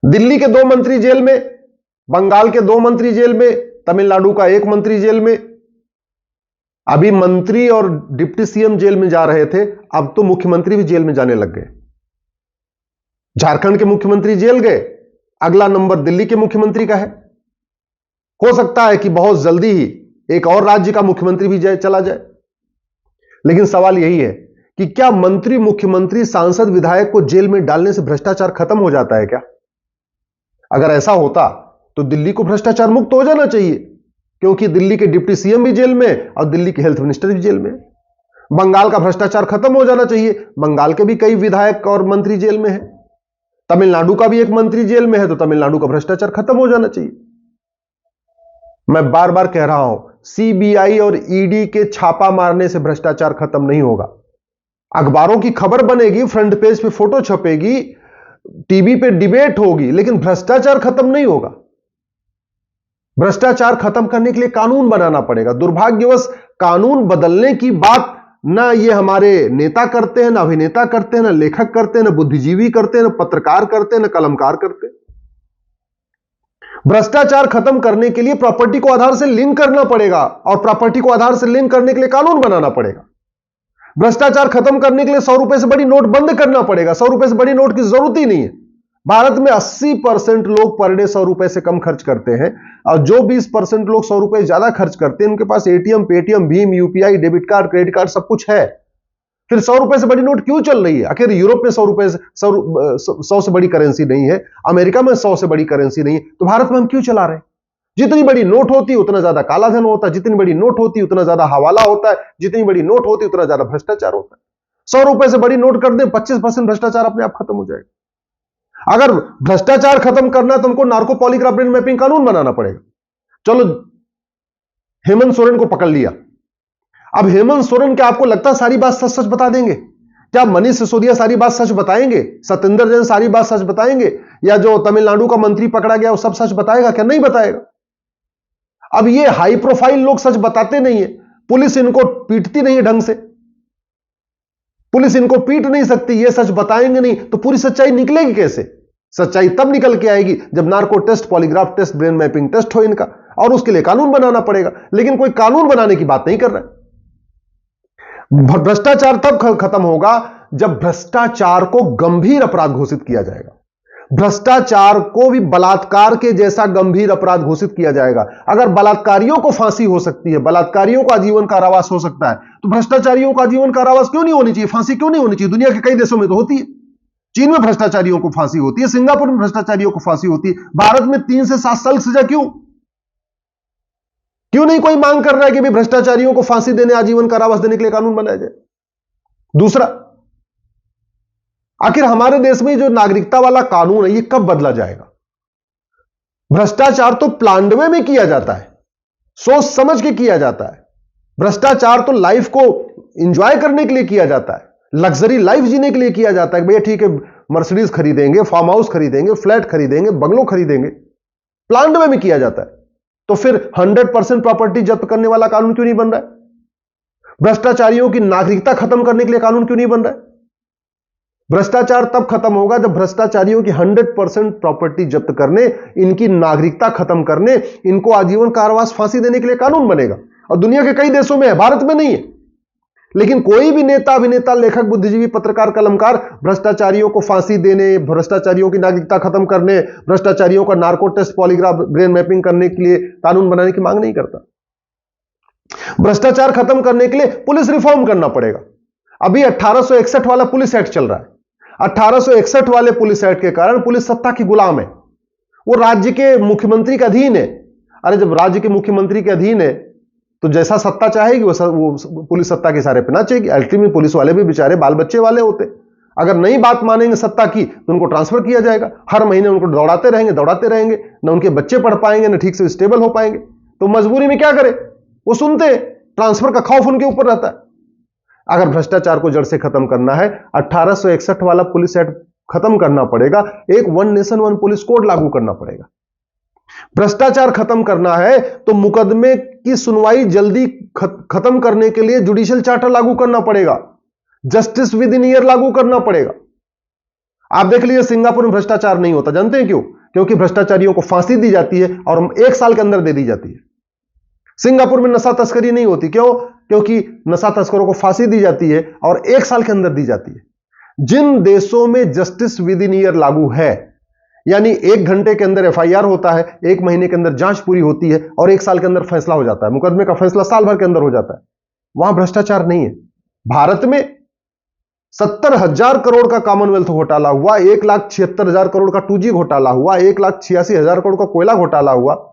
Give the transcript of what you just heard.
दिल्ली के 2 मंत्री जेल में, बंगाल के 2 मंत्री जेल में, तमिलनाडु का 1 मंत्री जेल में। अभी मंत्री और डिप्टी सीएम जेल में जा रहे थे, अब तो मुख्यमंत्री भी जेल में जाने लग गए। झारखंड के मुख्यमंत्री जेल गए, अगला नंबर दिल्ली के मुख्यमंत्री का है। हो सकता है कि बहुत जल्दी ही एक और राज्य का मुख्यमंत्री भी चला जाए। लेकिन सवाल यही है कि क्या मंत्री, मुख्यमंत्री, सांसद, विधायक को जेल में डालने से भ्रष्टाचार खत्म हो जाता है क्या? अगर ऐसा होता तो दिल्ली को भ्रष्टाचार मुक्त हो जाना चाहिए, क्योंकि दिल्ली के डिप्टी सीएम भी जेल में और दिल्ली के हेल्थ मिनिस्टर भी जेल में। बंगाल का भ्रष्टाचार खत्म हो जाना चाहिए, बंगाल के भी कई विधायक और मंत्री जेल में है। तमिलनाडु का भी 1 मंत्री जेल में है, तो तमिलनाडु का भ्रष्टाचार खत्म हो जाना चाहिए। मैं बार बार कह रहा हूं, सीबीआई और ईडी के छापा मारने से भ्रष्टाचार खत्म नहीं होगा। अखबारों की खबर बनेगी, फ्रंट पेज पे फोटो छपेगी, टीवी पे डिबेट होगी, लेकिन भ्रष्टाचार खत्म नहीं होगा। भ्रष्टाचार खत्म करने के लिए कानून बनाना पड़ेगा। दुर्भाग्यवश कानून बदलने की बात ना ये हमारे नेता करते हैं, ना अभिनेता करते हैं, ना लेखक करते हैं, ना बुद्धिजीवी करते हैं, ना पत्रकार करते हैं, ना कलमकार करते हैं। भ्रष्टाचार खत्म करने के लिए प्रॉपर्टी को आधार से लिंक करना पड़ेगा, और प्रॉपर्टी को आधार से लिंक करने के लिए कानून बनाना पड़ेगा। भ्रष्टाचार खत्म करने के लिए 100 रुपए से बड़ी नोट बंद करना पड़ेगा। 100 रुपए से बड़ी नोट की जरूरत ही नहीं है। भारत में 80% लोग पर डे 100 रुपए से कम खर्च करते हैं, और जो 20% लोग 100 रुपए ज्यादा खर्च करते हैं, उनके पास एटीएम, पेटीएम, भीम, UPI, debit card, credit card सब कुछ है। फिर 100 रुपए से बड़ी नोट क्यों चल रही है? आखिर यूरोप में 100 रुपए से 100 से बड़ी करेंसी नहीं है, अमेरिका में 100 से बड़ी करेंसी नहीं है, तो भारत में हम क्यों चला रहे हैं? जितनी बड़ी नोट होती है उतना ज्यादा काला धन होता है, जितनी बड़ी नोट होती है उतना ज्यादा हवाला होता है, जितनी बड़ी नोट होती है उतना ज्यादा भ्रष्टाचार होता है। 100 रुपए से बड़ी नोट कर दें, 25% भ्रष्टाचार अपने आप खत्म हो जाएगा। अगर भ्रष्टाचार खत्म करना है तो हमको नार्को पॉलीग्राफ ब्रेन मैपिंग कानून बनाना पड़ेगा। चलो, हेमंत सोरेन को पकड़ लिया। अब हेमंत सोरेन, क्या आपको लगता है सारी बात सच सच बता देंगे? क्या मनीष सिसोदिया सारी बात सच बताएंगे? सत्येंद्र जैन सारी बात सच बताएंगे? या जो तमिलनाडु का मंत्री पकड़ा गया वो सब सच बताएगा? क्या नहीं बताएगा? अब ये हाई प्रोफाइल लोग सच बताते नहीं है, पुलिस इनको पीटती नहीं है ढंग से, पुलिस इनको पीट नहीं सकती, ये सच बताएंगे नहीं तो पूरी सच्चाई निकलेगी कैसे? सच्चाई तब निकल के आएगी जब narco test, polygraph test, brain mapping test हो इनका, और उसके लिए कानून बनाना पड़ेगा। लेकिन कोई कानून बनाने की बात नहीं कर रहा है। भ्रष्टाचार तब खत्म होगा जब भ्रष्टाचार को गंभीर अपराध घोषित किया जाएगा। भ्रष्टाचार को भी बलात्कार के जैसा गंभीर अपराध घोषित किया जाएगा। अगर बलात्कारियों को फांसी हो सकती है, बलात्कारियों को आजीवन कारावास हो सकता है, तो भ्रष्टाचारियों को आजीवन कारावास क्यों नहीं होनी चाहिए? फांसी क्यों नहीं होनी चाहिए? दुनिया के कई देशों में तो होती है। चीन में भ्रष्टाचारियों को फांसी होती है, सिंगापुर में भ्रष्टाचारियों को फांसी होती है। भारत में 3 से 7 साल सजा क्यों नहीं कोई मांग कर रहा है कि भाई भ्रष्टाचारियों को फांसी देने, आजीवन कारावास देने के लिए कानून बनाया जाए? दूसरा, आखिर हमारे देश में जो नागरिकता वाला कानून है ये कब बदला जाएगा? भ्रष्टाचार तो प्लांडवे में किया जाता है, सोच समझ के किया जाता है। भ्रष्टाचार तो लाइफ को एंजॉय करने के लिए किया जाता है, लग्जरी लाइफ जीने के लिए किया जाता है। भैया ठीक है, मर्सिडीज खरीदेंगे, फार्म हाउस खरीदेंगे, फ्लैट खरीदेंगे, बंगलो खरीदेंगे, प्लांडवे में किया जाता है। तो फिर 100% प्रॉपर्टी जब्त करने वाला कानून क्यों नहीं बन रहा है? भ्रष्टाचारियों की नागरिकता खत्म करने के लिए कानून क्यों नहीं बन रहा है? भ्रष्टाचार तब खत्म होगा जब भ्रष्टाचारियों की 100% प्रॉपर्टी जब्त करने, इनकी नागरिकता खत्म करने, इनको आजीवन कारावास, फांसी देने के लिए कानून बनेगा। और दुनिया के कई देशों में है, भारत में नहीं है। लेकिन कोई भी नेता, अभिनेता, लेखक, बुद्धिजीवी, पत्रकार, कलमकार भ्रष्टाचारियों को फांसी देने, भ्रष्टाचारियों की नागरिकता खत्म करने, भ्रष्टाचारियों का narco test, polygraph, brain mapping करने के लिए कानून बनाने की मांग नहीं करता। भ्रष्टाचार खत्म करने के लिए पुलिस रिफॉर्म करना पड़ेगा। अभी 1861 वाला पुलिस एक्ट चल रहा है। 1861 वाले पुलिस एक्ट के कारण पुलिस सत्ता की गुलाम है, वो राज्य के मुख्यमंत्री के अधीन है। अरे जब राज्य के मुख्यमंत्री के अधीन है तो जैसा सत्ता चाहेगी वो पुलिस सत्ता के इशारे पे नाचेगी। अल्टीमेटली पुलिस वाले भी बेचारे बाल बच्चे वाले होते, अगर नहीं बात मानेंगे सत्ता की तो उनको ट्रांसफर किया जाएगा। हर महीने उनको दौड़ाते रहेंगे, ना उनके बच्चे पढ़ पाएंगे, ना ठीक से स्टेबल हो पाएंगे। तो मजबूरी में क्या करे, वो सुनते, ट्रांसफर का खौफ उनके ऊपर रहता है। अगर भ्रष्टाचार को जड़ से खत्म करना है, 1861 वाला पुलिस एक्ट खत्म करना पड़ेगा, एक 1 नेशन 1 पुलिस कोड लागू करना पड़ेगा। भ्रष्टाचार खत्म करना है तो मुकदमे की सुनवाई जल्दी खत्म करने के लिए जुडिशियल चार्टर लागू करना पड़ेगा, जस्टिस विद इन ईयर लागू करना पड़ेगा। आप देख लीजिए सिंगापुर में भ्रष्टाचार नहीं होता, जानते हैं क्यों? क्योंकि भ्रष्टाचारियों को फांसी दी जाती है और 1 साल के अंदर दे दी जाती है। सिंगापुर में नशा तस्करी नहीं होती, क्यों? क्योंकि नशा तस्करों को फांसी दी जाती है और 1 साल के अंदर दी जाती है। जिन देशों में जस्टिस विद इन ईयर लागू है, यानी 1 घंटे के अंदर एफआईआर होता है, 1 महीने के अंदर जांच पूरी होती है और 1 साल के अंदर फैसला हो जाता है, मुकदमे का फैसला साल भर के अंदर हो जाता है, वहां भ्रष्टाचार नहीं है। भारत में 70,000 करोड़ का कॉमनवेल्थ घोटाला हुआ, 1,76,000 करोड़ का 2G घोटाला हुआ, 1,86,000 करोड़ का कोयला घोटाला हुआ,